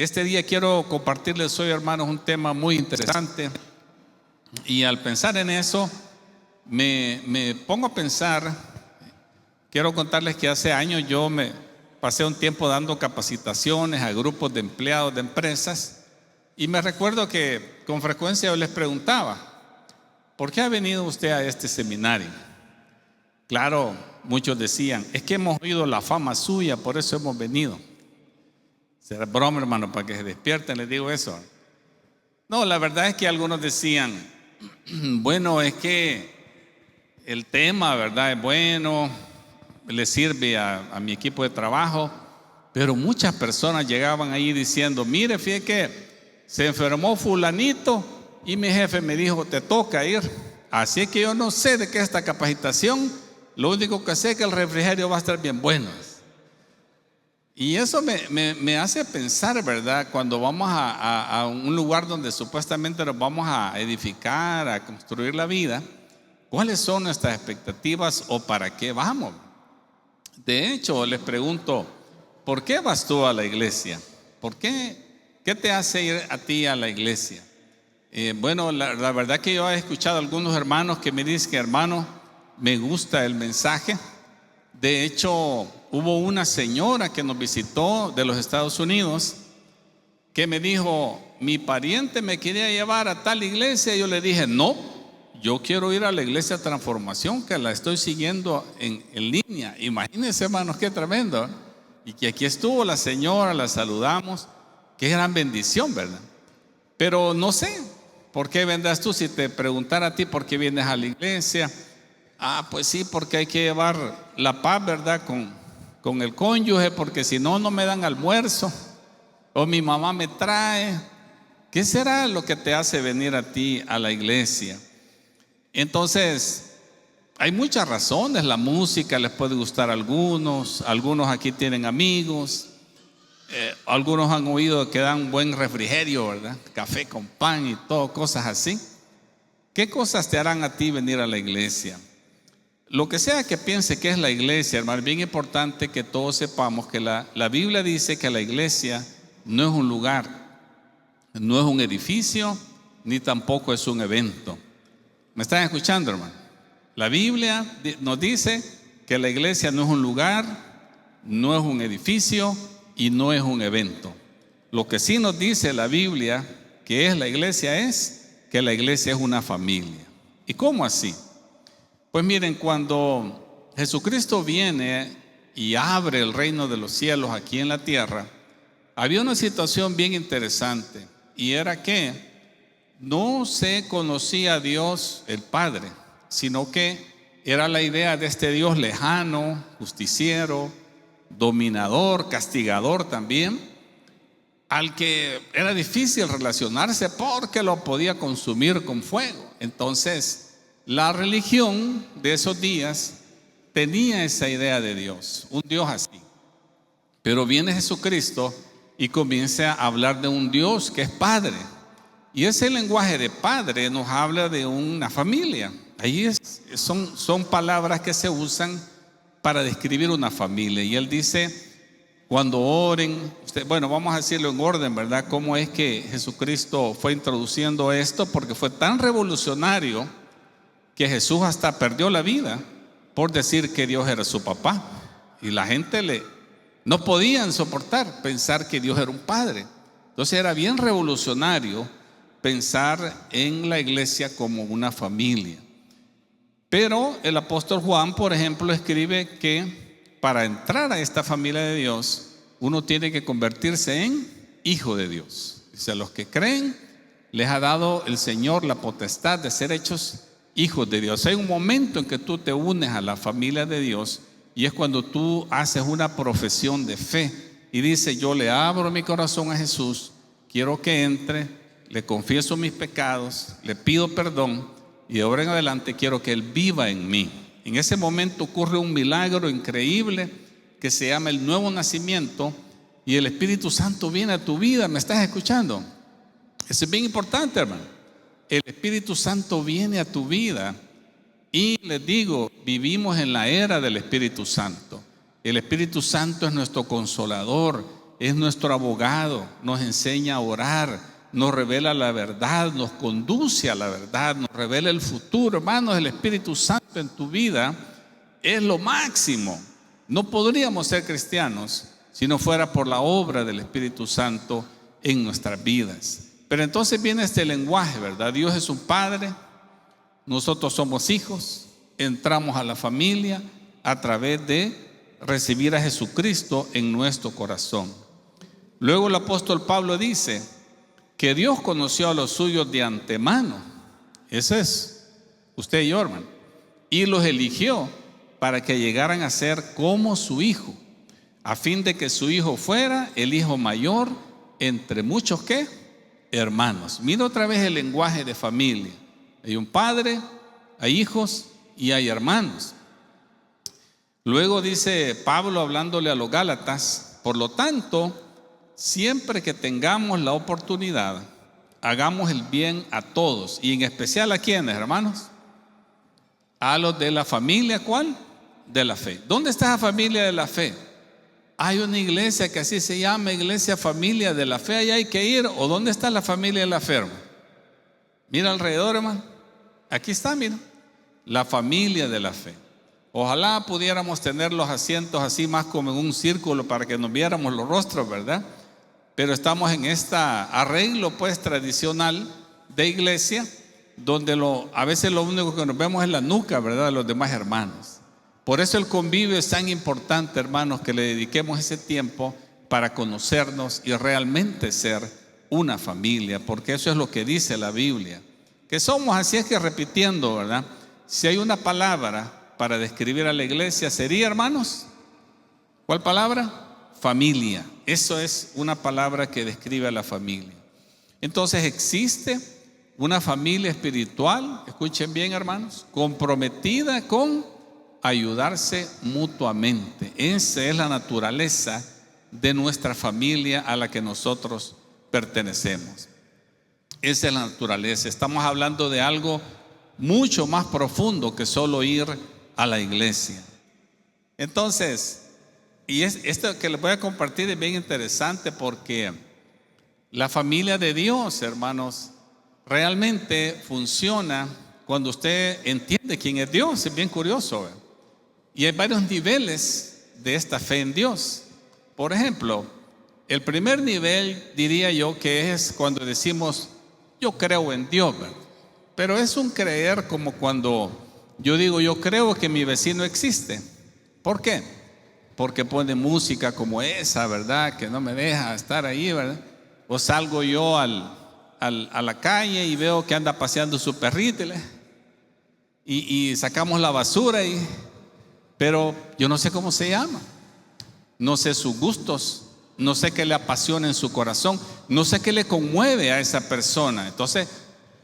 Este día quiero compartirles hoy, hermanos, un tema muy interesante. Y al pensar en eso, me pongo a pensar. Quiero contarles que hace años yo me pasé un tiempo dando capacitaciones a grupos de empleados de empresas. Y me recuerdo que con frecuencia yo les preguntaba: ¿por qué ha venido usted a este seminario? Claro, muchos decían: es que hemos oído la fama suya, por eso hemos venido. Será broma, hermano, para que se despierten, les digo eso. No, la verdad es que algunos decían: bueno, es que el tema, ¿verdad?, es bueno, le sirve a mi equipo de trabajo. Pero muchas personas llegaban ahí diciendo: mire, fíjate que se enfermó fulanito y mi jefe me dijo: te toca ir. Así es que yo no sé de qué es esta capacitación, lo único que sé es que el refrigerio va a estar bien bueno. Y eso me hace pensar, ¿verdad? Cuando vamos a un lugar donde supuestamente nos vamos a edificar, a construir la vida, ¿cuáles son nuestras expectativas o para qué vamos? De hecho, les pregunto: ¿por qué vas tú a la iglesia? ¿Por qué? ¿Qué te hace ir a ti a la iglesia? Bueno, la verdad que yo he escuchado a algunos hermanos que me dicen que, hermano, me gusta el mensaje. De hecho, hubo una señora que nos visitó de los Estados Unidos que me dijo: mi pariente me quería llevar a tal iglesia. Yo le dije: no, yo quiero ir a la iglesia Transformación, que la estoy siguiendo en línea. Imagínense, hermanos, qué tremendo. Y que aquí estuvo la señora, la saludamos. Qué gran bendición, ¿verdad? Pero no sé, ¿por qué vendrás tú? Si te preguntara a ti por qué vienes a la iglesia, pues sí, porque hay que llevar la paz, ¿verdad?, con el cónyuge, porque si no, no me dan almuerzo, o mi mamá me trae. ¿Qué será lo que te hace venir a ti a la iglesia? Entonces, hay muchas razones. La música les puede gustar a algunos aquí tienen amigos, algunos han oído que dan buen refrigerio, ¿verdad?, café con pan y todo, cosas así. ¿Qué cosas te harán a ti venir a la iglesia? Lo que sea que piense que es la iglesia, hermano, es bien importante que todos sepamos que la Biblia dice que la iglesia no es un lugar, no es un edificio, ni tampoco es un evento. ¿Me están escuchando, hermano? La Biblia nos dice que la iglesia no es un lugar, no es un edificio y no es un evento. Lo que sí nos dice la Biblia que es la iglesia es que la iglesia es una familia. ¿Y cómo así? Pues miren, cuando Jesucristo viene y abre el reino de los cielos aquí en la tierra, había una situación bien interesante, y era que no se conocía a Dios el Padre, sino que era la idea de este Dios lejano, justiciero, dominador, castigador también, al que era difícil relacionarse porque lo podía consumir con fuego. Entonces, la religión de esos días tenía esa idea de Dios, un Dios así. Pero viene Jesucristo y comienza a hablar de un Dios que es Padre. Y ese lenguaje de Padre nos habla de una familia. Ahí son palabras que se usan para describir una familia. Y Él dice: cuando oren, bueno, vamos a decirlo en orden, ¿verdad? Cómo es que Jesucristo fue introduciendo esto, porque fue tan revolucionario que Jesús hasta perdió la vida por decir que Dios era su papá. Y la gente no podían soportar pensar que Dios era un padre. Entonces era bien revolucionario pensar en la iglesia como una familia. Pero el apóstol Juan, por ejemplo, escribe que para entrar a esta familia de Dios, uno tiene que convertirse en hijo de Dios. Dice: a los que creen les ha dado el Señor la potestad de ser hechos hijos de Dios. Hay un momento en que tú te unes a la familia de Dios, y es cuando tú haces una profesión de fe y dices: yo le abro mi corazón a Jesús, quiero que entre, le confieso mis pecados, le pido perdón, y de ahora en adelante quiero que Él viva en mí. En ese momento ocurre un milagro increíble que se llama el nuevo nacimiento, y el Espíritu Santo viene a tu vida. ¿Me estás escuchando? Eso es bien importante, hermano. El Espíritu Santo viene a tu vida, y les digo, vivimos en la era del Espíritu Santo. El Espíritu Santo es nuestro consolador, es nuestro abogado, nos enseña a orar, nos revela la verdad, nos conduce a la verdad, nos revela el futuro. Hermanos, el Espíritu Santo en tu vida es lo máximo. No podríamos ser cristianos si no fuera por la obra del Espíritu Santo en nuestras vidas. Pero entonces viene este lenguaje, ¿verdad? Dios es un padre, nosotros somos hijos, entramos a la familia a través de recibir a Jesucristo en nuestro corazón. Luego el apóstol Pablo dice que Dios conoció a los suyos de antemano. Ese es usted y yo, hermano. Y los eligió para que llegaran a ser como su hijo, a fin de que su hijo fuera el hijo mayor entre muchos, ¿qué? Hermanos. Mira otra vez el lenguaje de familia. Hay un padre, hay hijos y hay hermanos. Luego dice Pablo hablándole a los Gálatas: por lo tanto, siempre que tengamos la oportunidad, hagamos el bien a todos, y en especial a quienes, hermanos, a los de la familia, ¿cuál? De la fe. ¿Dónde está la familia de la fe? Hay una iglesia que así se llama, Iglesia Familia de la Fe. Allá hay que ir. ¿O dónde está la familia de la fe, hermano? Mira alrededor, hermano. Aquí está, mira, la familia de la fe. Ojalá pudiéramos tener los asientos así más como en un círculo para que nos viéramos los rostros, ¿verdad? Pero estamos en este arreglo pues tradicional de iglesia, donde a veces lo único que nos vemos es la nuca, ¿verdad?, de los demás hermanos. Por eso el convivio es tan importante, hermanos, que le dediquemos ese tiempo para conocernos y realmente ser una familia, porque eso es lo que dice la Biblia, que somos. Así es que, repitiendo, ¿verdad?, si hay una palabra para describir a la iglesia, sería, hermanos, ¿cuál palabra? Familia. Eso es una palabra que describe a la familia. Entonces existe una familia espiritual, escuchen bien, hermanos, comprometida con ayudarse mutuamente. Esa es la naturaleza de nuestra familia a la que nosotros pertenecemos. Esa es la naturaleza. Estamos hablando de algo mucho más profundo que solo ir a la iglesia. Entonces, esto que les voy a compartir es bien interesante, porque la familia de Dios, hermanos, realmente funciona cuando usted entiende quién es Dios. Es bien curioso, ¿eh? Y hay varios niveles de esta fe en Dios. Por ejemplo, el primer nivel, diría yo, que es cuando decimos yo creo en Dios, ¿verdad? Pero es un creer como cuando yo digo yo creo que mi vecino existe. ¿Por qué? Porque pone música como esa, ¿verdad?, que no me deja estar ahí, ¿verdad? O salgo yo a la calle y veo que anda paseando su perrito y sacamos la basura pero yo no sé cómo se llama, no sé sus gustos, no sé qué le apasiona en su corazón, no sé qué le conmueve a esa persona. Entonces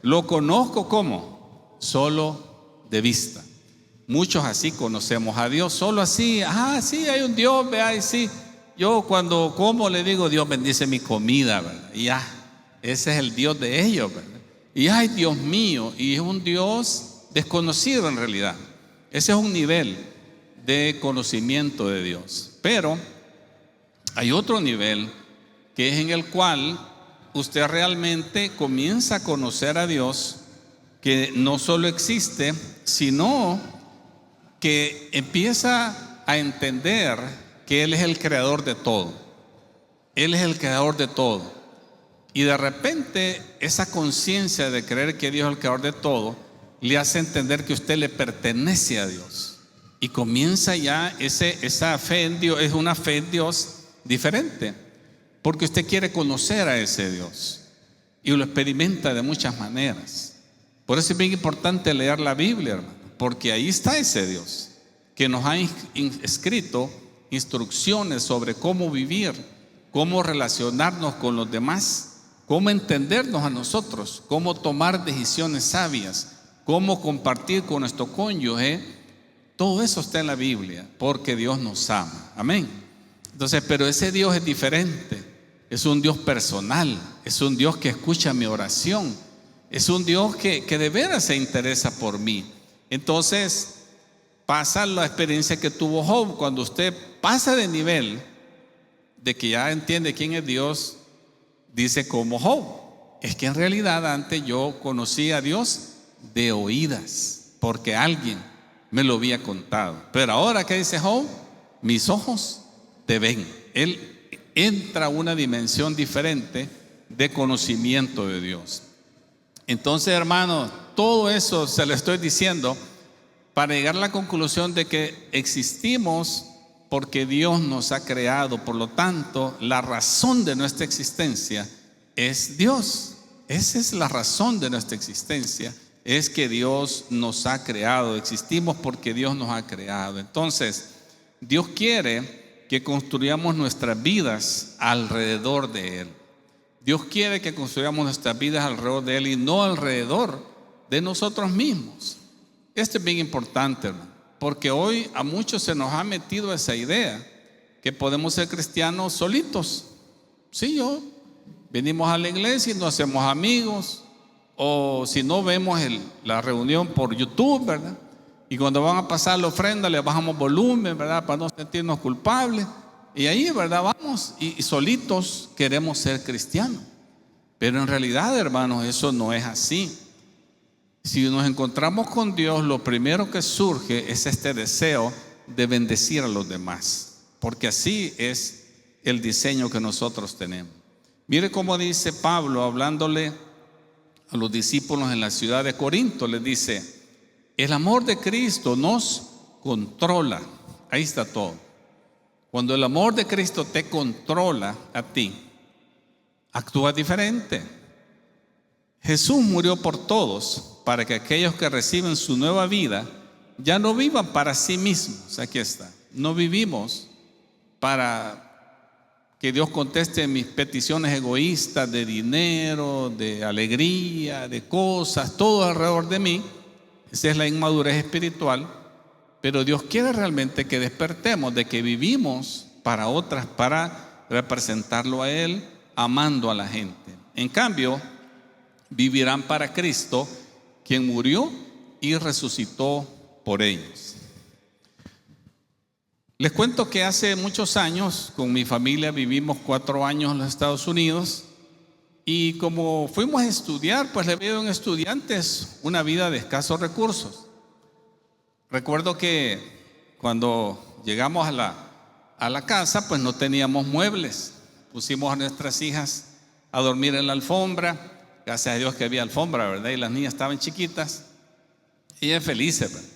lo conozco como solo de vista. Muchos así conocemos a Dios, solo así. Sí, hay un Dios, vea, y sí. Yo cuando como le digo Dios bendice mi comida, ¿verdad? Y ya, ese es el Dios de ellos, ¿verdad? Y ay, Dios mío, y es un Dios desconocido en realidad. Ese es un nivel de conocimiento de Dios. Pero hay otro nivel que es en el cual usted realmente comienza a conocer a Dios, que no solo existe, sino que empieza a entender que Él es el creador de todo. Él es el creador de todo. Y de repente esa conciencia de creer que Dios es el creador de todo le hace entender que usted le pertenece a Dios. Y comienza ya esa fe en Dios, es una fe en Dios diferente, porque usted quiere conocer a ese Dios y lo experimenta de muchas maneras. Por eso es bien importante leer la Biblia, hermano, porque ahí está ese Dios que nos ha escrito instrucciones sobre cómo vivir, cómo relacionarnos con los demás, cómo entendernos a nosotros, cómo tomar decisiones sabias, cómo compartir con nuestro cónyuge. Todo eso está en la Biblia, porque Dios nos ama. Amén. Entonces, pero ese Dios es diferente. Es un Dios personal, es un Dios que escucha mi oración, es un Dios que de veras se interesa por mí. Entonces pasa la experiencia que tuvo Job. Cuando usted pasa de nivel de que ya entiende quién es Dios, dice como Job: es que en realidad antes yo conocí a Dios de oídas, porque alguien me lo había contado. Pero ahora, ¿qué dice Job? Mis ojos te ven. Él entra a una dimensión diferente de conocimiento de Dios. Entonces, hermanos, todo eso se lo estoy diciendo para llegar a la conclusión de que existimos porque Dios nos ha creado. Por lo tanto, la razón de nuestra existencia es Dios. Esa es la razón de nuestra existencia, es que Dios nos ha creado. Existimos porque Dios nos ha creado. Entonces, Dios quiere que construyamos nuestras vidas alrededor de Él. Dios quiere que construyamos nuestras vidas alrededor de Él y no alrededor de nosotros mismos. Esto es bien importante, hermano, porque hoy a muchos se nos ha metido esa idea que podemos ser cristianos solitos. Sí, venimos a la iglesia y nos hacemos amigos, o si no, vemos la reunión por YouTube, ¿verdad? Y cuando van a pasar la ofrenda le bajamos volumen, ¿verdad? Para no sentirnos culpables. Y ahí, ¿verdad? Vamos y solitos queremos ser cristianos. Pero en realidad, hermanos, eso no es así. Si nos encontramos con Dios, lo primero que surge es este deseo de bendecir a los demás, porque así es el diseño que nosotros tenemos. Mire cómo dice Pablo, hablándole a los discípulos en la ciudad de Corinto, les dice: el amor de Cristo nos controla. Ahí está todo. Cuando el amor de Cristo te controla a ti, actúa diferente. Jesús murió por todos para que aquellos que reciben su nueva vida ya no vivan para sí mismos. Aquí está. No vivimos para que Dios conteste mis peticiones egoístas de dinero, de alegría, de cosas, todo alrededor de mí. Esa es la inmadurez espiritual. Pero Dios quiere realmente que despertemos de que vivimos para otras, para representarlo a Él, amando a la gente. En cambio, vivirán para Cristo, quien murió y resucitó por ellos. Les cuento que hace muchos años con mi familia vivimos 4 años en los Estados Unidos, y como fuimos a estudiar, pues le vieron estudiantes una vida de escasos recursos. Recuerdo que cuando llegamos a la casa, pues no teníamos muebles. Pusimos a nuestras hijas a dormir en la alfombra. Gracias a Dios que había alfombra, ¿verdad? Y las niñas estaban chiquitas. Y ellas felices, ¿verdad?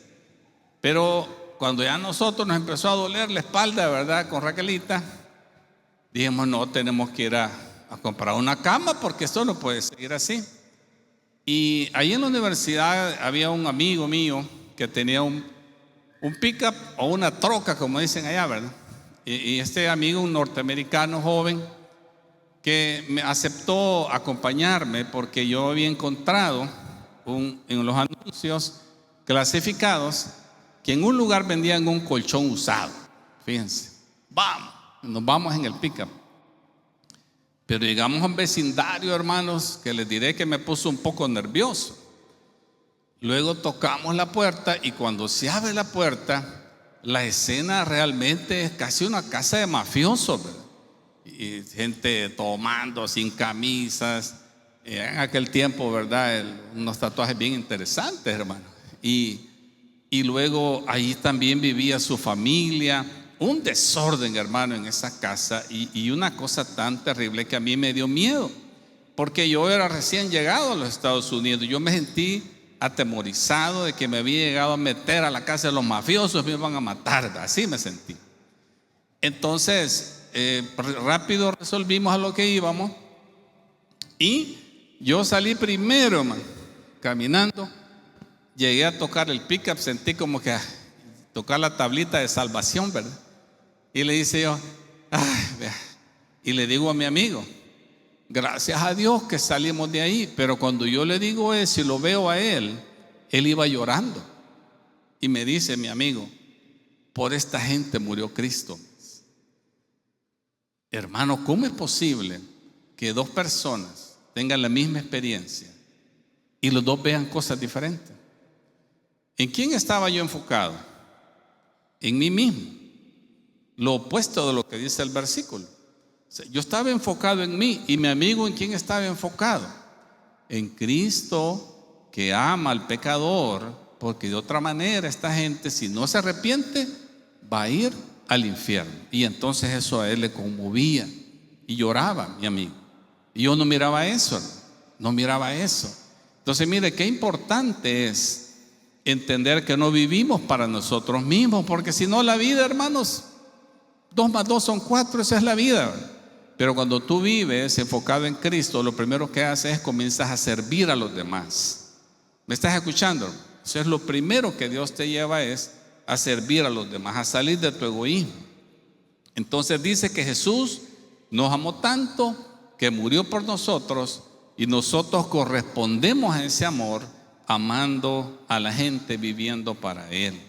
Pero cuando ya a nosotros nos empezó a doler la espalda, ¿verdad? Con Raquelita, dijimos: no, tenemos que ir a comprar una cama, porque esto no puede seguir así. Y ahí en la universidad había un amigo mío que tenía un pickup o una troca, como dicen allá, ¿verdad? Y este amigo, un norteamericano joven, que me aceptó acompañarme porque yo había encontrado en los anuncios clasificados que en un lugar vendían un colchón usado. Fíjense, nos vamos en el pickup. Pero llegamos a un vecindario, hermanos, que les diré que me puso un poco nervioso. Luego tocamos la puerta, y cuando se abre la puerta, la escena realmente es casi una casa de mafiosos, ¿verdad? Y gente tomando sin camisas. En aquel tiempo, ¿verdad? Unos tatuajes bien interesantes, hermano. Y luego ahí también vivía su familia. Un desorden, hermano, en esa casa. Y una cosa tan terrible que a mí me dio miedo, porque yo era recién llegado a los Estados Unidos. Yo me sentí atemorizado de que me había llegado a meter a la casa de los mafiosos, me iban a matar. Así me sentí. Entonces rápido resolvimos a lo que íbamos, y yo salí primero, hermano, caminando. Llegué a tocar el pickup, sentí como que tocar la tablita de salvación, ¿verdad? Y le dice yo: y le digo a mi amigo: gracias a Dios que salimos de ahí. Pero cuando yo le digo eso y lo veo a él iba llorando. Y me dice mi amigo: por esta gente murió Cristo. Hermano, ¿cómo es posible que 2 personas tengan la misma experiencia y los 2 vean cosas diferentes? ¿En quién estaba yo enfocado? En mí mismo. Lo opuesto de lo que dice el versículo. Yo estaba enfocado en mí, y mi amigo, ¿en quién estaba enfocado? En Cristo, que ama al pecador, porque de otra manera esta gente, si no se arrepiente, va a ir al infierno. Y entonces eso a él le conmovía y lloraba, mi amigo. Y yo no miraba eso, hermano, no miraba eso. Entonces mire, qué importante es entender que no vivimos para nosotros mismos, porque si no la vida, hermanos, 2 más 2 son 4, esa es la vida, ¿verdad? Pero cuando tú vives enfocado en Cristo, lo primero que haces es comienzas a servir a los demás. ¿Me estás escuchando? Eso es lo primero que Dios te lleva, es a servir a los demás, a salir de tu egoísmo. Entonces dice que Jesús nos amó tanto que murió por nosotros, y nosotros correspondemos a ese amor amando a la gente, viviendo para Él.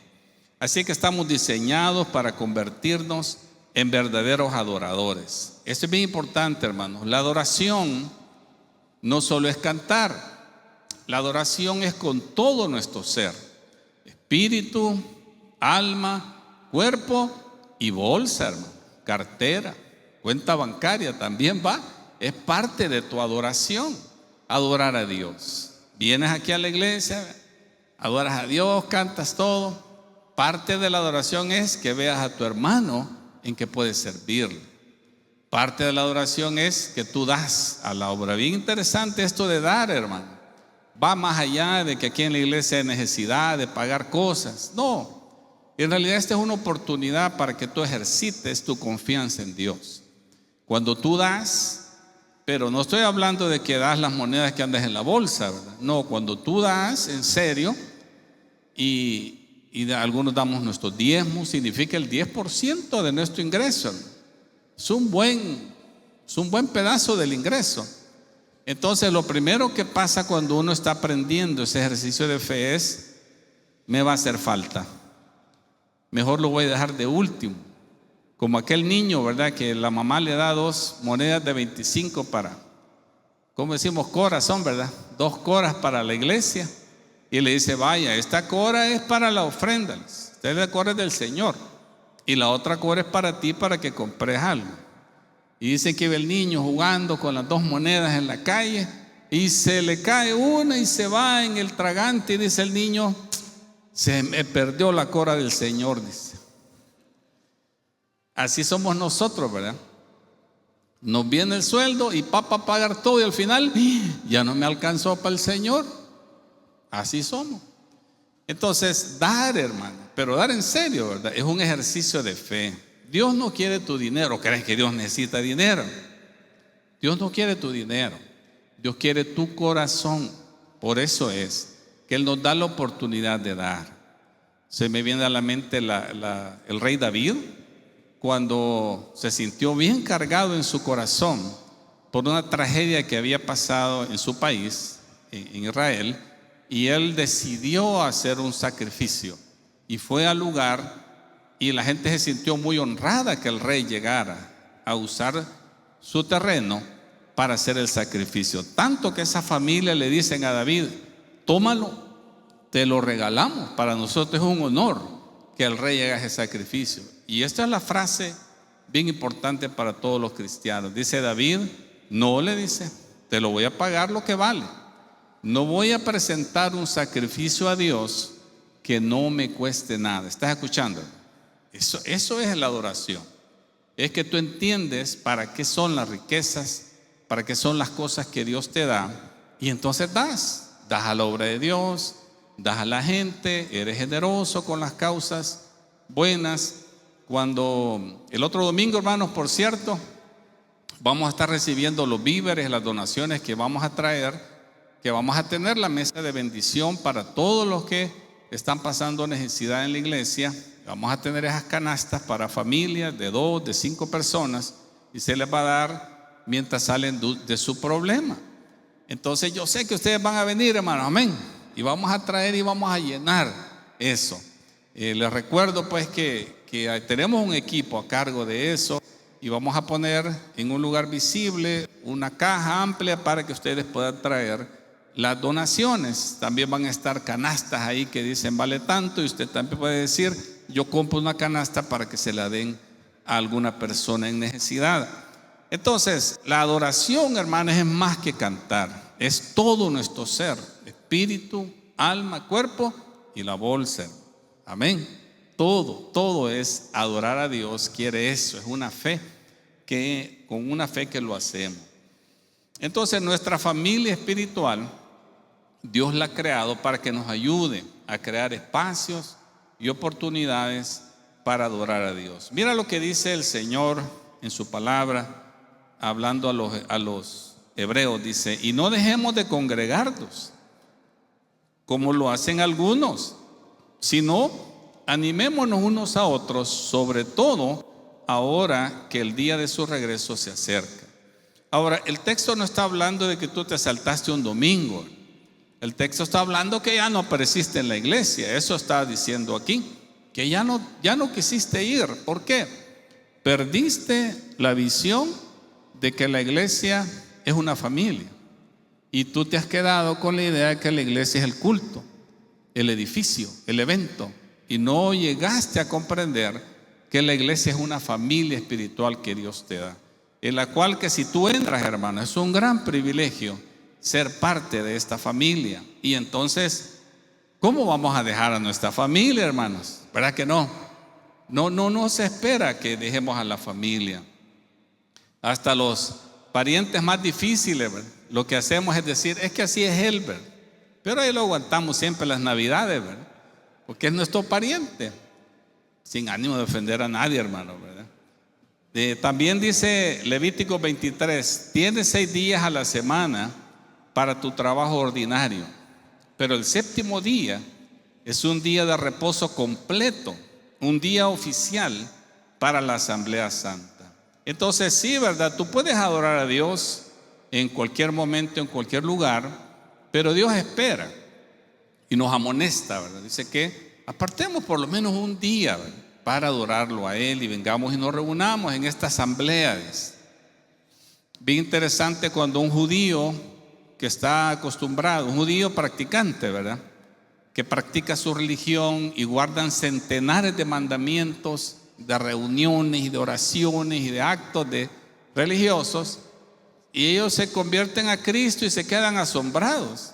Así que estamos diseñados para convertirnos en verdaderos adoradores. Esto es bien importante, hermanos. La adoración no solo es cantar, la adoración es con todo nuestro ser: espíritu, alma, cuerpo y bolsa, hermano, cartera, cuenta bancaria también va. Es parte de tu adoración, adorar a Dios. Vienes aquí a la iglesia, adoras a Dios, cantas todo. Parte de la adoración es que veas a tu hermano en que puedes servirle. Parte de la adoración es que tú das a la obra. Bien interesante esto de dar, hermano. Va más allá de que aquí en la iglesia hay necesidad de pagar cosas. No, en realidad esta es una oportunidad para que tú ejercites tu confianza en Dios. Cuando tú das, pero no estoy hablando de que das las monedas que andas en la bolsa, ¿verdad? No, cuando tú das en serio, y algunos damos nuestros diezmos, significa el 10% de nuestro ingreso. Es un buen pedazo del ingreso. Entonces lo primero que pasa cuando uno está aprendiendo ese ejercicio de fe es: me va a hacer falta, mejor lo voy a dejar de último. Como aquel niño, ¿verdad?, que la mamá le da 2 monedas de 25 para, ¿cómo decimos? Corazón, ¿verdad? 2 coras para la iglesia. Y le dice: vaya, esta cora es para la ofrenda, esta cora es del Señor, y la otra cora es para ti, para que compres algo. Y dicen que ve el niño jugando con las 2 monedas en la calle, y se le cae una y se va en el tragante, y dice el niño: se me perdió la cora del Señor, dice. Así somos nosotros, ¿verdad? Nos viene el sueldo y papá pagar todo, y al final ya no me alcanzó para el Señor. Así somos. Entonces, dar, hermano, pero dar en serio, ¿verdad? Es un ejercicio de fe. Dios no quiere tu dinero. ¿Crees que Dios necesita dinero? Dios no quiere tu dinero. Dios quiere tu corazón. Por eso es que Él nos da la oportunidad de dar. Se me viene a la mente el rey David, cuando se sintió bien cargado en su corazón por una tragedia que había pasado en su país, en Israel, y él decidió hacer un sacrificio y fue al lugar, y la gente se sintió muy honrada que el rey llegara a usar su terreno para hacer el sacrificio, tanto que esa familia le dicen a David: tómalo, te lo regalamos, para nosotros es un honor que el rey haga ese sacrificio. Y esta es la frase bien importante para todos los cristianos. Dice David: no, le dice, te lo voy a pagar lo que vale. No voy a presentar un sacrificio a Dios que no me cueste nada. ¿Estás escuchando? Eso es la adoración. Es que tú entiendes para qué son las riquezas, para qué son las cosas que Dios te da, y entonces das a la obra de Dios, das a la gente, eres generoso con las causas buenas. Cuando el otro domingo, hermanos, por cierto, vamos a estar recibiendo los víveres, las donaciones que vamos a traer, que vamos a tener la mesa de bendición para todos los que están pasando necesidad en la iglesia. Vamos a tener esas canastas para familias de 2, de 5 personas, y se les va a dar mientras salen de su problema. Entonces yo sé que ustedes van a venir, hermanos, amén, y vamos a traer y vamos a llenar eso. Les recuerdo pues que tenemos un equipo a cargo de eso, y vamos a poner en un lugar visible una caja amplia para que ustedes puedan traer las donaciones. También van a estar canastas ahí que dicen vale tanto, y usted también puede decir: yo compro una canasta para que se la den a alguna persona en necesidad. Entonces, la adoración, hermanos, es más que cantar. Es todo nuestro ser, espíritu, alma, cuerpo y la bolsa. Amén. Todo es adorar a Dios, quiere eso, es una fe con una fe que lo hacemos. Entonces, nuestra familia espiritual, Dios la ha creado para que nos ayude a crear espacios y oportunidades para adorar a Dios. Mira lo que dice el Señor en su palabra, hablando a los hebreos, dice: y no dejemos de congregarnos, como lo hacen algunos, sino animémonos unos a otros, sobre todo ahora que el día de su regreso se acerca. Ahora, el texto no está hablando de que tú te saltaste un domingo. El texto está hablando que ya no apareciste en la iglesia. Eso está diciendo aquí, que ya no quisiste ir. ¿Por qué? Perdiste la visión de que la iglesia es una familia, y tú te has quedado con la idea de que la iglesia es el culto, el edificio, el evento, y no llegaste a comprender que la iglesia es una familia espiritual que Dios te da, en la cual que si tú entras, hermano, es un gran privilegio ser parte de esta familia. Y entonces, ¿cómo vamos a dejar a nuestra familia, hermanos? ¿Verdad que no? No se espera que dejemos a la familia. Hasta los parientes más difíciles, ¿verdad? Lo que hacemos es decir: es que así es él, ¿verdad? Pero ahí lo aguantamos siempre las navidades, ¿verdad? Porque es nuestro pariente, sin ánimo de ofender a nadie, hermano, ¿verdad? También dice Levítico 23: tienes 6 días a la semana para tu trabajo ordinario, pero el séptimo día es un día de reposo completo, un día oficial para la Asamblea Santa. Entonces sí, ¿verdad? Tú puedes adorar a Dios en cualquier momento, en cualquier lugar, pero Dios espera y nos amonesta, ¿verdad? Dice que apartemos por lo menos un día, ¿verdad?, para adorarlo a Él, y vengamos y nos reunamos en esta asamblea. Bien interesante cuando un judío que está acostumbrado, un judío practicante, ¿verdad?, que practica su religión y guardan centenares de mandamientos, de reuniones y de oraciones y de actos religiosos, y ellos se convierten a Cristo y se quedan asombrados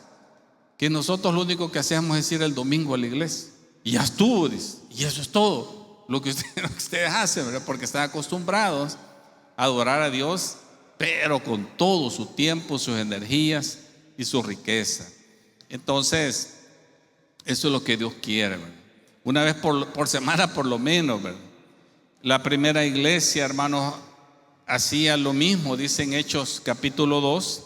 que nosotros lo único que hacemos es ir el domingo a la iglesia, y ya estuvo, dice, y eso es todo lo que ustedes hacen, ¿verdad? Porque están acostumbrados a adorar a Dios, pero con todo su tiempo, sus energías y su riqueza. Entonces, eso es lo que Dios quiere, ¿verdad? Una vez por semana por lo menos, ¿verdad? La primera iglesia, hermanos, hacía lo mismo. Dice en Hechos capítulo 2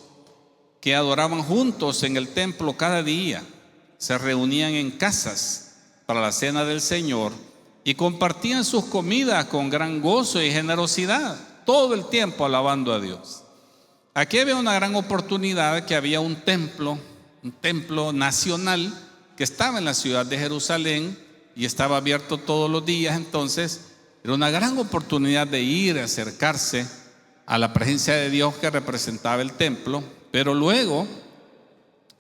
que adoraban juntos en el templo cada día, se reunían en casas para la cena del Señor y compartían sus comidas con gran gozo y generosidad, todo el tiempo alabando a Dios. Aquí había una gran oportunidad, que había un templo nacional que estaba en la ciudad de Jerusalén y estaba abierto todos los días. Entonces era una gran oportunidad de ir, acercarse a la presencia de Dios que representaba el templo, pero luego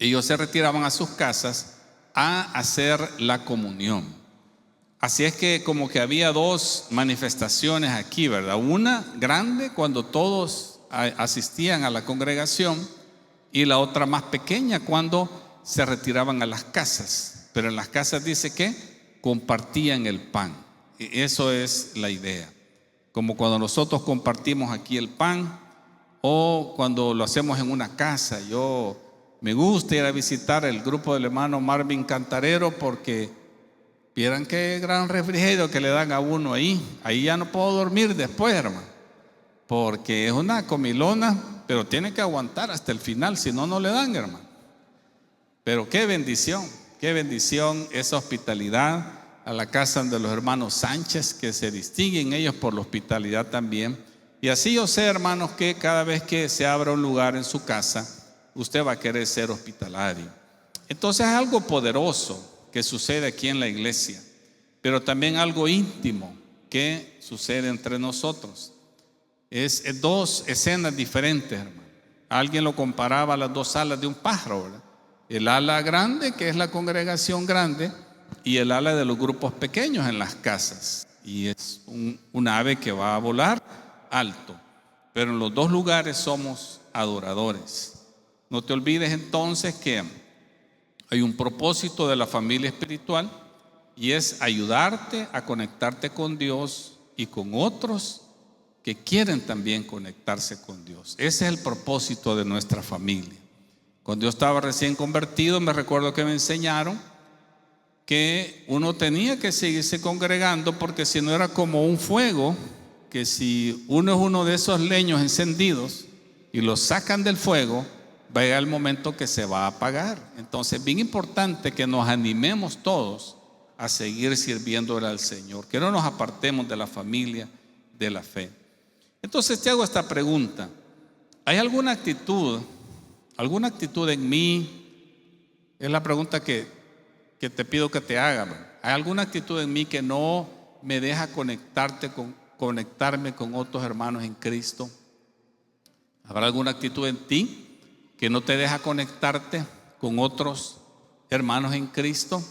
ellos se retiraban a sus casas a hacer la comunión. Así es que como que había 2 manifestaciones aquí, ¿verdad? Una grande cuando todos asistían a la congregación, y la otra más pequeña cuando se retiraban a las casas. Pero en las casas dice que compartían el pan. Y eso es la idea. Como cuando nosotros compartimos aquí el pan, o cuando lo hacemos en una casa. Yo me gusta ir a visitar el grupo del hermano Marvin Cantarero, porque vieran qué gran refrigerio que le dan a uno ahí. Ahí ya no puedo dormir después, hermano, porque es una comilona, pero tiene que aguantar hasta el final, si no, no le dan, hermano. Pero qué bendición esa hospitalidad a la casa de los hermanos Sánchez, que se distinguen ellos por la hospitalidad también. Y así yo sé, hermanos, que cada vez que se abra un lugar en su casa, usted va a querer ser hospitalario. Entonces es algo poderoso que sucede aquí en la iglesia, pero también algo íntimo que sucede entre nosotros. Es 2 escenas diferentes, hermano. Alguien lo comparaba a las 2 alas de un pájaro, ¿verdad? El ala grande, que es la congregación grande, y el ala de los grupos pequeños en las casas. Y es un ave que va a volar alto. pero en los dos lugares somos adoradores. No te olvides entonces que hay un propósito de la familia espiritual y es ayudarte a conectarte con Dios y con otros que quieren también conectarse con Dios. Ese es el propósito de nuestra familia. Cuando yo estaba recién convertido, me recuerdo que me enseñaron que uno tenía que seguirse congregando, porque si no era como un fuego, que si uno es uno de esos leños encendidos y los sacan del fuego, va a llegar el momento que se va a apagar. Entonces es bien importante que nos animemos todos a seguir sirviéndole al Señor, que no nos apartemos de la familia de la fe. Entonces te hago esta pregunta: ¿hay alguna actitud en mí? Es la pregunta que te pido que te haga. ¿Hay alguna actitud en mí que no me deja conectarme con otros hermanos en Cristo? ¿Habrá alguna actitud en ti que no te deja conectarte con otros hermanos en Cristo?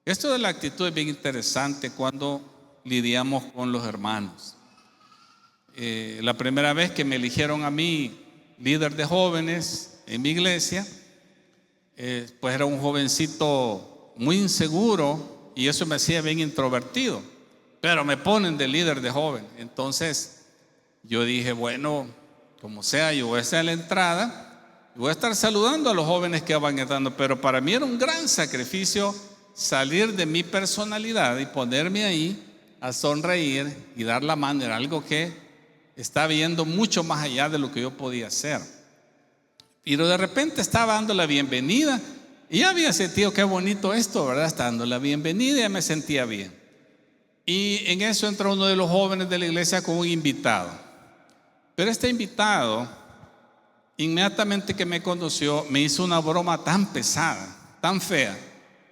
Esto de la actitud es bien interesante cuando lidiamos con los hermanos. La primera vez que me eligieron a mí líder de jóvenes en mi iglesia, pues era un jovencito muy inseguro y eso me hacía bien introvertido, pero me ponen de líder de joven. Entonces yo dije, bueno, como sea, yo voy a estar en la entrada y voy a estar saludando a los jóvenes que van entrando, pero para mí era un gran sacrificio salir de mi personalidad y ponerme ahí a sonreír y dar la mano. Era algo que estaba viendo mucho más allá de lo que yo podía hacer. Pero de repente estaba dando la bienvenida y ya había sentido qué bonito esto, ¿verdad? Estaba dando la bienvenida y ya me sentía bien. Y en eso entró uno de los jóvenes de la iglesia con un invitado. Pero este invitado, inmediatamente que me conoció, me hizo una broma tan pesada, tan fea,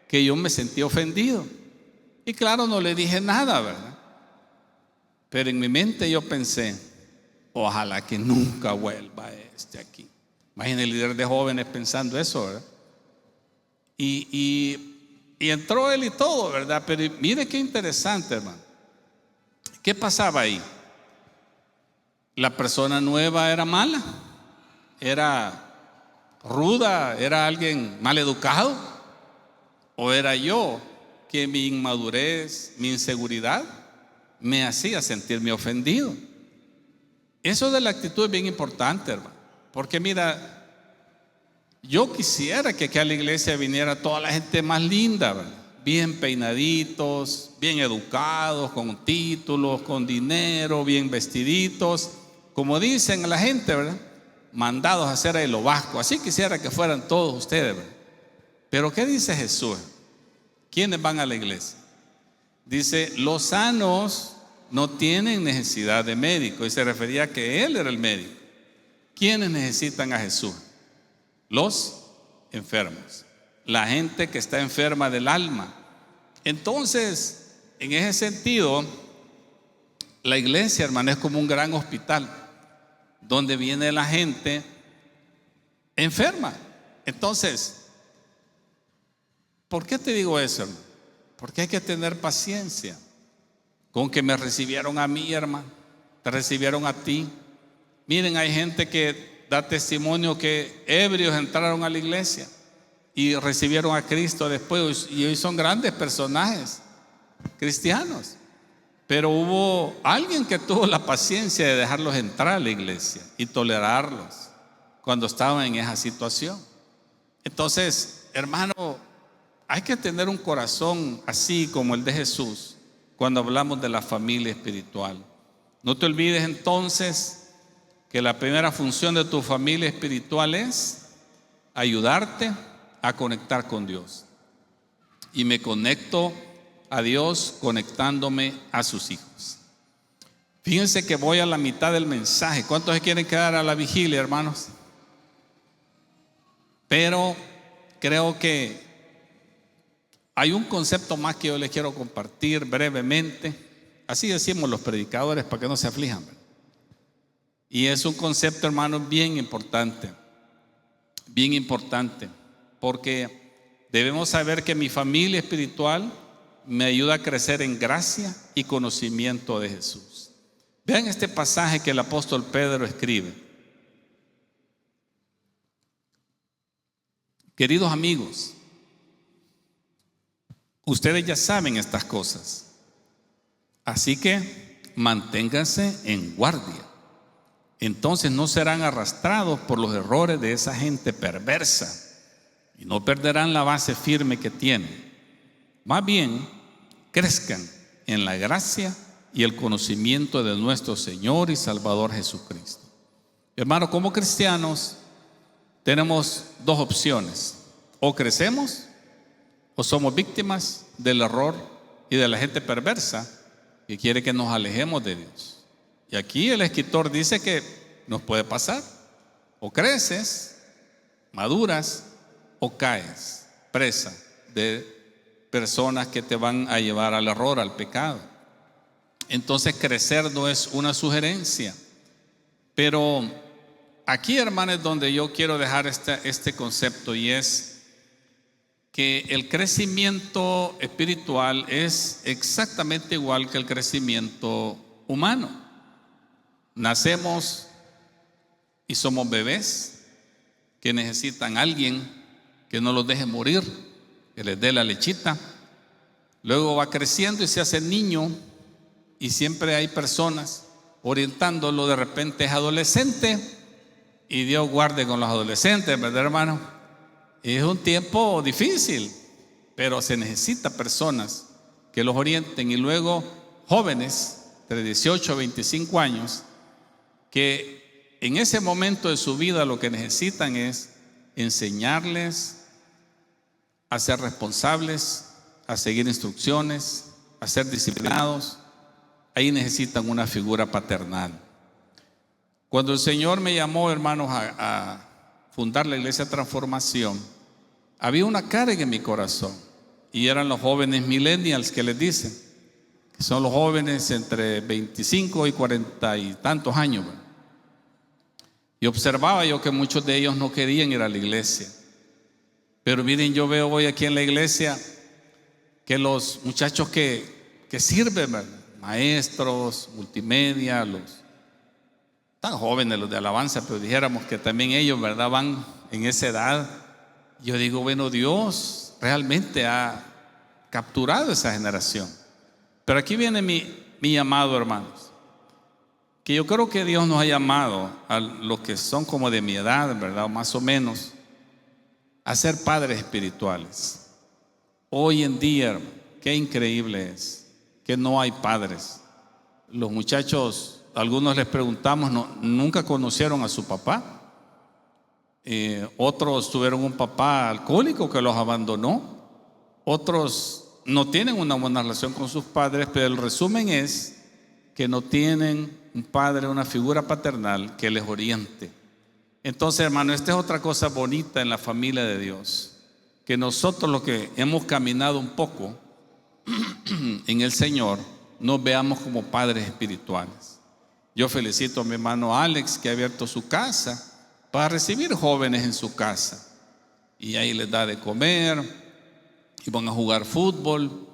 que yo me sentí ofendido. Y claro, no le dije nada, ¿verdad? Pero en mi mente yo pensé, ojalá que nunca vuelva este aquí. Imagínense el líder de jóvenes pensando eso, ¿verdad? Y entró él y todo, ¿verdad? Pero mire qué interesante, hermano. ¿Qué pasaba ahí? La persona nueva era mala, era ruda, era alguien mal educado, o era yo que mi inmadurez, mi inseguridad me hacía sentirme ofendido. Eso de la actitud es bien importante, hermano, porque mira, yo quisiera que aquí a la iglesia viniera toda la gente más linda, ¿verdad? Bien peinaditos, bien educados, con títulos, con dinero, bien vestiditos, como dicen la gente, ¿verdad? Mandados a hacer lo vasco. Así quisiera que fueran todos ustedes, ¿verdad? Pero ¿qué dice Jesús? ¿Quiénes van a la iglesia? Dice, los sanos no tienen necesidad de médico, y se refería a que Él era el médico. ¿Quiénes necesitan a Jesús? Los enfermos, la gente que está enferma del alma. Entonces, en ese sentido, la iglesia, hermano, es como un gran hospital donde viene la gente enferma. Entonces, ¿por qué te digo eso, hermano? Porque hay que tener paciencia con que me recibieron a mí, hermano, te recibieron a ti. Miren, hay gente que da testimonio que ebrios entraron a la iglesia y recibieron a Cristo después, y hoy son grandes personajes cristianos. Pero hubo alguien que tuvo la paciencia de dejarlos entrar a la iglesia y tolerarlos cuando estaban en esa situación. Entonces, hermano, hay que tener un corazón así como el de Jesús cuando hablamos de la familia espiritual. No te olvides entonces que la primera función de tu familia espiritual es ayudarte a conectar con Dios. Y me conecto a Dios conectándome a sus hijos. Fíjense que voy a la mitad del mensaje. ¿Cuántos se quieren quedar a la vigilia, hermanos? Pero creo que hay un concepto más que yo les quiero compartir brevemente. Así decimos los predicadores para que no se aflijan, ¿verdad? Y es un concepto, hermano, bien importante, porque debemos saber que mi familia espiritual me ayuda a crecer en gracia y conocimiento de Jesús. Vean este pasaje que el apóstol Pedro escribe. Queridos amigos, ustedes ya saben estas cosas, así que manténganse en guardia. Entonces no serán arrastrados por los errores de esa gente perversa y no perderán la base firme que tienen. Más bien, crezcan en la gracia y el conocimiento de nuestro Señor y Salvador Jesucristo. Hermano, como cristianos tenemos dos opciones: o crecemos o somos víctimas del error y de la gente perversa que quiere que nos alejemos de Dios. Y aquí el escritor dice que nos puede pasar: o creces, maduras, o caes presa de personas que te van a llevar al error, al pecado. Entonces crecer no es una sugerencia, pero aquí, hermanos, es donde yo quiero dejar este concepto, y es que el crecimiento espiritual es exactamente igual que el crecimiento humano. Nacemos y somos bebés que necesitan a alguien que no los deje morir, que les dé la lechita. Luego va creciendo y se hace niño, y siempre hay personas orientándolo. De repente es adolescente, y Dios guarde con los adolescentes, ¿verdad, hermano? Es un tiempo difícil, pero se necesita personas que los orienten. Y luego jóvenes de 18 a 25 años, que en ese momento de su vida lo que necesitan es enseñarles a ser responsables, a seguir instrucciones, a ser disciplinados. Ahí necesitan una figura paternal. Cuando el Señor me llamó, hermanos, a fundar la Iglesia Transformación, había una carga en mi corazón, y eran los jóvenes millennials, que les dicen, que son los jóvenes entre 25 y 40 y tantos años. Y observaba yo que muchos de ellos no querían ir a la iglesia. Pero miren, yo veo hoy aquí en la iglesia que los muchachos que sirven, ¿verdad?, maestros, multimedia, los tan jóvenes, los de alabanza, pero dijéramos que también ellos, ¿verdad?, van en esa edad. Yo digo, bueno, Dios realmente ha capturado esa generación. Pero aquí viene mi llamado, hermanos, que yo creo que Dios nos ha llamado a los que son como de mi edad, ¿verdad?, o más o menos, a ser padres espirituales. Hoy en día, qué increíble es que no hay padres. Los muchachos, algunos les preguntamos, nunca conocieron a su papá. Otros tuvieron un papá alcohólico que los abandonó. Otros no tienen una buena relación con sus padres, pero el resumen es que no tienen un padre, una figura paternal que les oriente. Entonces, hermano, esta es otra cosa bonita en la familia de Dios, que nosotros los que hemos caminado un poco en el Señor nos veamos como padres espirituales. Yo felicito a mi hermano Alex, que ha abierto su casa para recibir jóvenes en su casa, y ahí les da de comer y van a jugar fútbol.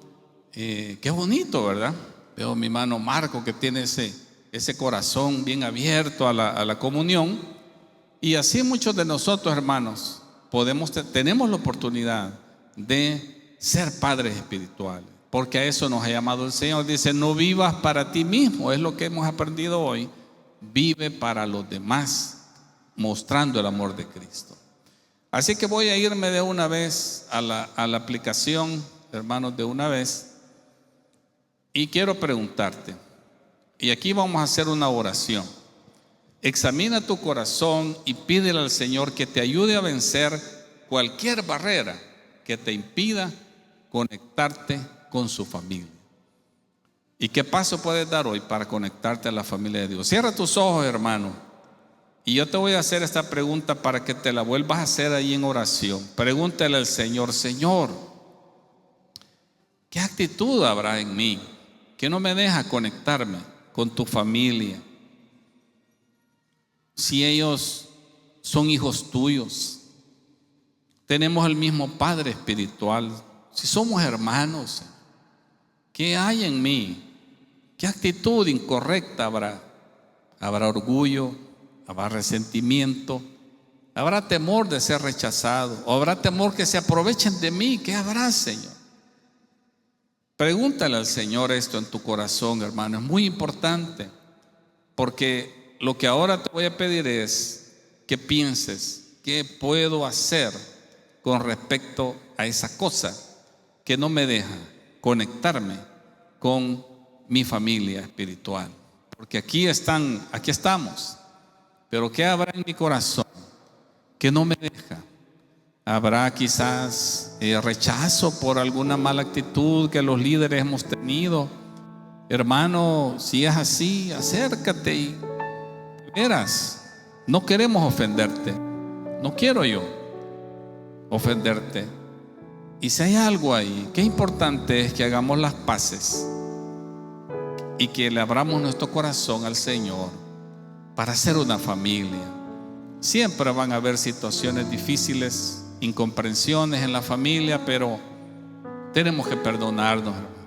Qué bonito, ¿verdad? Veo a mi hermano Marco, que tiene ese corazón bien abierto a la comunión. Y así muchos de nosotros, hermanos, tenemos la oportunidad de ser padres espirituales, porque a eso nos ha llamado el Señor. Dice, no vivas para ti mismo, es lo que hemos aprendido hoy. Vive para los demás, mostrando el amor de Cristo. Así que voy a irme de una vez a la aplicación, hermanos, de una vez. Y quiero preguntarte, y aquí vamos a hacer una oración. Examina tu corazón y pídele al Señor que te ayude a vencer cualquier barrera que te impida conectarte con su familia. ¿Y qué paso puedes dar hoy para conectarte a la familia de Dios? Cierra tus ojos, hermano, y yo te voy a hacer esta pregunta para que te la vuelvas a hacer ahí en oración. Pregúntale al Señor, Señor, ¿qué actitud habrá en mí que no me deja conectarme con tu familia? Si ellos son hijos tuyos, tenemos el mismo Padre espiritual, si somos hermanos, ¿qué hay en mí ¿Qué actitud incorrecta habrá? Habrá orgullo, habrá resentimiento, habrá temor de ser rechazado, o habrá temor que se aprovechen de mí. ¿Qué habrá, Señor? Pregúntale al Señor esto en tu corazón, hermano. Es muy importante, porque lo que ahora te voy a pedir es que pienses qué puedo hacer con respecto a esa cosa que no me deja conectarme con mi familia espiritual. Porque aquí estamos, pero ¿qué habrá en mi corazón que no me deja? Habrá quizás rechazo por alguna mala actitud que los líderes hemos tenido. Hermano, si es así, acércate y verás, no queremos ofenderte, no quiero yo ofenderte. Y si hay algo ahí, qué importante es que hagamos las paces y que le abramos nuestro corazón al Señor para ser una familia. Siempre van a haber situaciones difíciles, incomprensiones en la familia, pero tenemos que perdonarnos, hermano.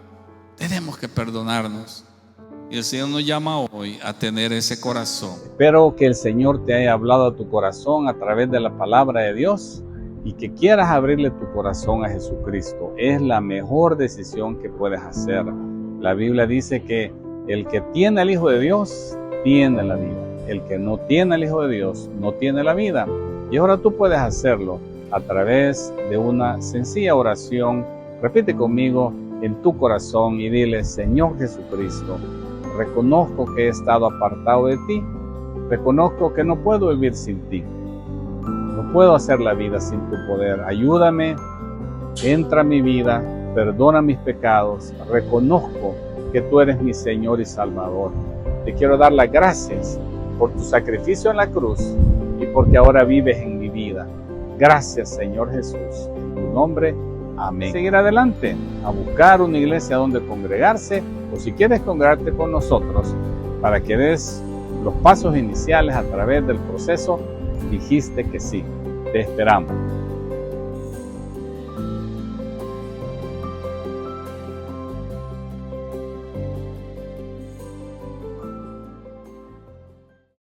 Tenemos que perdonarnos. Y el Señor nos llama hoy a tener ese corazón. Espero que el Señor te haya hablado a tu corazón a través de la palabra de Dios y que quieras abrirle tu corazón a Jesucristo. Es la mejor decisión que puedes hacer. La Biblia dice que el que tiene al Hijo de Dios tiene la vida. El que no tiene al Hijo de Dios no tiene la vida. Y ahora tú puedes hacerlo a través de una sencilla oración. Repite conmigo en tu corazón y dile: Señor Jesucristo, reconozco que he estado apartado de ti. Reconozco que no puedo vivir sin ti. No puedo hacer la vida sin tu poder. Ayúdame, entra a mi vida, perdona mis pecados. Reconozco que tú eres mi Señor y Salvador. Te quiero dar las gracias por tu sacrificio en la cruz y porque ahora vives en mi vida. Gracias, Señor Jesús. En tu nombre, amén. Seguir adelante a buscar una iglesia donde congregarse, o si quieres congregarte con nosotros para que des los pasos iniciales a través del proceso, dijiste que sí. Te esperamos.